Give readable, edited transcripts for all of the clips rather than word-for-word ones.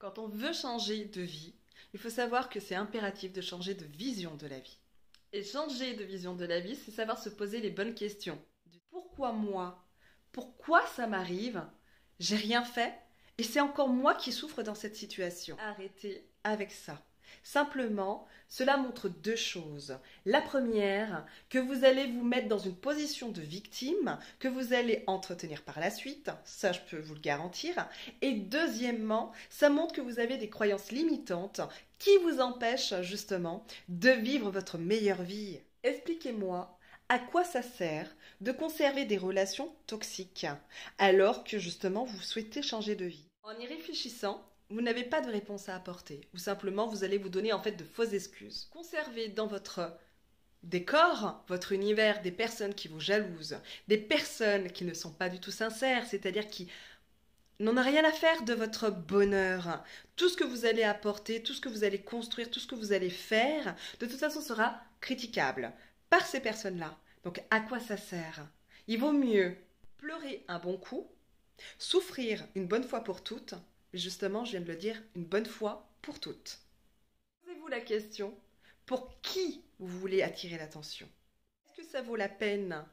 Quand on veut changer de vie, il faut savoir que c'est impératif de changer de vision de la vie. Et changer de vision de la vie, c'est savoir se poser les bonnes questions. Pourquoi moi? Pourquoi ça m'arrive? J'ai rien fait et c'est encore moi qui souffre dans cette situation. Arrêtez avec ça. Simplement, cela montre deux choses. La première, que vous allez vous mettre dans une position de victime, que vous allez entretenir par la suite, ça je peux vous le garantir. Et deuxièmement, ça montre que vous avez des croyances limitantes qui vous empêchent justement de vivre votre meilleure vie. Expliquez-moi, à quoi ça sert de conserver des relations toxiques alors que justement vous souhaitez changer de vie? En y réfléchissant, vous n'avez pas de réponse à apporter, ou simplement vous allez vous donner en fait de fausses excuses. Conservez dans votre décor, votre univers, des personnes qui vous jalousent, des personnes qui ne sont pas du tout sincères, c'est-à-dire qui n'en ont rien à faire de votre bonheur. Tout ce que vous allez apporter, tout ce que vous allez construire, tout ce que vous allez faire, de toute façon sera critiquable par ces personnes-là. Donc à quoi ça sert? Il vaut mieux pleurer un bon coup, souffrir une bonne fois pour toutes, justement, je viens de le dire, une bonne fois pour toutes. Posez-vous la question, pour qui vous voulez attirer l'attention? Est-ce que ça vaut la peine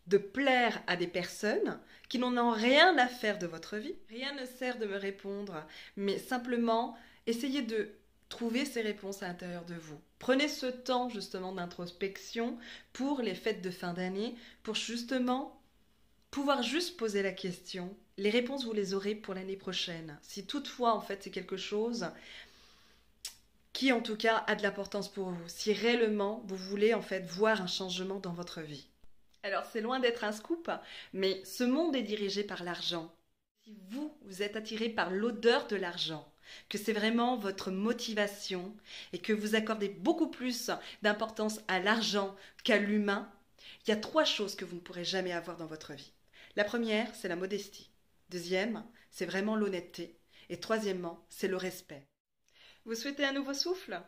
de plaire à des personnes qui n'en ont rien à faire de votre vie? Rien ne sert de me répondre, mais simplement essayez de trouver ces réponses à l'intérieur de vous. Prenez ce temps justement d'introspection pour les fêtes de fin d'année, pour justement pouvoir juste poser la question. Les réponses, vous les aurez pour l'année prochaine. Si toutefois, en fait, c'est quelque chose qui, en tout cas, a de l'importance pour vous. Si réellement, vous voulez, en fait, voir un changement dans votre vie. Alors, c'est loin d'être un scoop, mais ce monde est dirigé par l'argent. Si vous êtes attiré par l'odeur de l'argent, que c'est vraiment votre motivation et que vous accordez beaucoup plus d'importance à l'argent qu'à l'humain, il y a 3 choses que vous ne pourrez jamais avoir dans votre vie. La première, c'est la modestie. Deuxième, c'est vraiment l'honnêteté. Et troisièmement, c'est le respect. Vous souhaitez un nouveau souffle?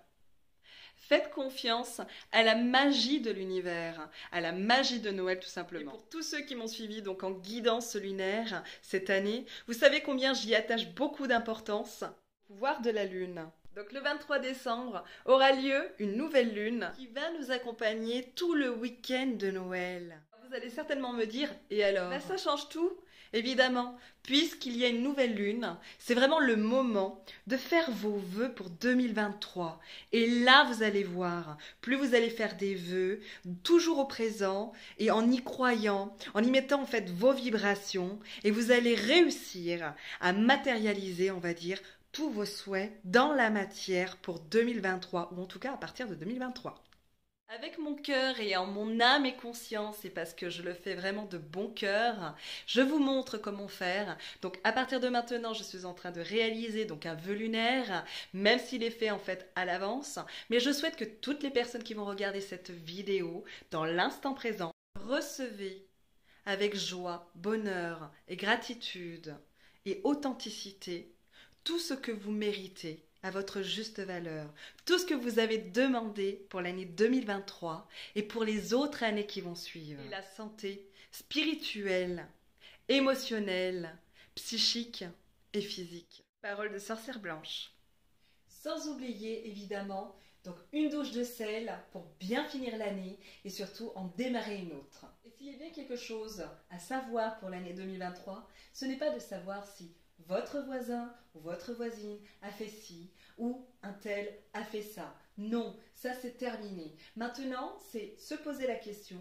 Faites confiance à la magie de l'univers, à la magie de Noël tout simplement. Et pour tous ceux qui m'ont suivi donc en guidance lunaire cette année, vous savez combien j'y attache beaucoup d'importance. Pouvoir de la lune. Donc le 23 décembre aura lieu une nouvelle lune qui va nous accompagner tout le week-end de Noël. Vous allez certainement me dire, et alors? Ben, ça change tout. Évidemment, puisqu'il y a une nouvelle lune, c'est vraiment le moment de faire vos vœux pour 2023. Et là, vous allez voir, plus vous allez faire des vœux, toujours au présent, et en y croyant, en y mettant en fait vos vibrations, et vous allez réussir à matérialiser, on va dire, tous vos souhaits dans la matière pour 2023, ou en tout cas à partir de 2023. Avec mon cœur et en mon âme et conscience, et parce que je le fais vraiment de bon cœur, je vous montre comment faire. Donc à partir de maintenant, je suis en train de réaliser donc un vœu lunaire, même s'il est fait en fait à l'avance. Mais je souhaite que toutes les personnes qui vont regarder cette vidéo, dans l'instant présent, recevez avec joie, bonheur et gratitude et authenticité tout ce que vous méritez à votre juste valeur, tout ce que vous avez demandé pour l'année 2023 et pour les autres années qui vont suivre. Et la santé spirituelle, émotionnelle, psychique et physique. Parole de sorcière blanche. Sans oublier évidemment donc une douche de sel pour bien finir l'année et surtout en démarrer une autre. Et s'il y a bien quelque chose à savoir pour l'année 2023, ce n'est pas de savoir si votre voisin ou votre voisine a fait ci ou un tel a fait ça. Non, ça c'est terminé. Maintenant, c'est se poser la question,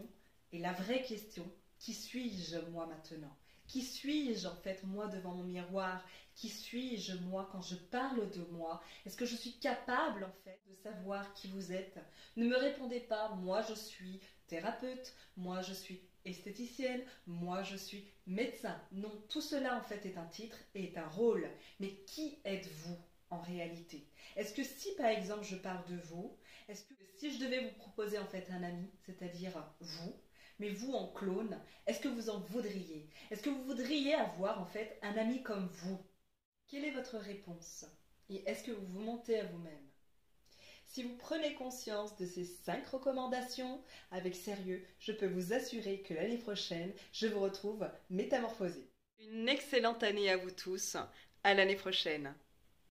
et la vraie question, qui suis-je moi maintenant? Qui suis-je en fait moi devant mon miroir? Qui suis-je moi quand je parle de moi? Est-ce que je suis capable en fait de savoir qui vous êtes? Ne me répondez pas, moi je suis thérapeute, moi je suis esthéticienne, moi je suis médecin. Non, tout cela en fait est un titre et est un rôle. Mais qui êtes-vous en réalité? Est-ce que si par exemple je parle de vous, est-ce que si je devais vous proposer en fait un ami, c'est-à-dire vous, mais vous en clone, est-ce que vous en voudriez? Est-ce que vous voudriez avoir en fait un ami comme vous? Quelle est votre réponse? Et est-ce que vous vous mentez à vous-même? Si vous prenez conscience de ces 5 recommandations avec sérieux, je peux vous assurer que l'année prochaine, je vous retrouve métamorphosée. Une excellente année à vous tous. À l'année prochaine.